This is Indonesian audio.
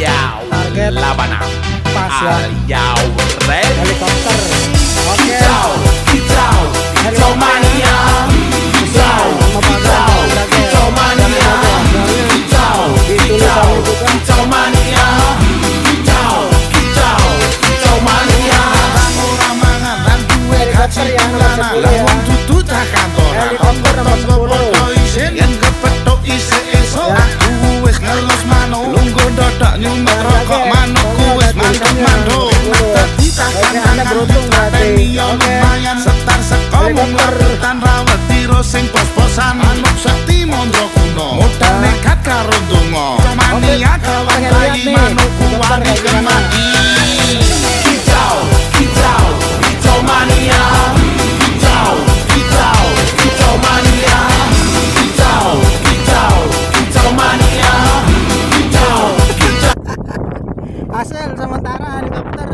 Target 86 pas ya. Aliau ready. Helikopter. Oke. Kicau, kicau, kicau mania. Kicau, kicau, kicau mania. Kicau, kicau, kicau mania. Kicau, kicau, kicau mania. Ora mangan lan duwe Helikopter yang nomor 10 lan ya. wong dudu tak kantor. Helikopter nomor 10. Isin yen kepethuk isih esuk Ya. aku wis ngelos manuk. Lungguh dodok nyumet rokok manukku wis manduk-manduk. Dadi tak Oke, Anda beruntung berarti. Oke. lumayan setar sekomong larutan rawat tiro sing pos-posan manuk sakti mondro kuno. Modal nekat karo donga. Mania kawan pengen lihat bayi nih. manukku Helikopter wani kayak gimana. kemati. Kicau, kicau, kicau mania. Kicau, kicau, kicau mania. Kicau, kicau, kicau mania. Kicau, kicau. Hasil sementara helikopter.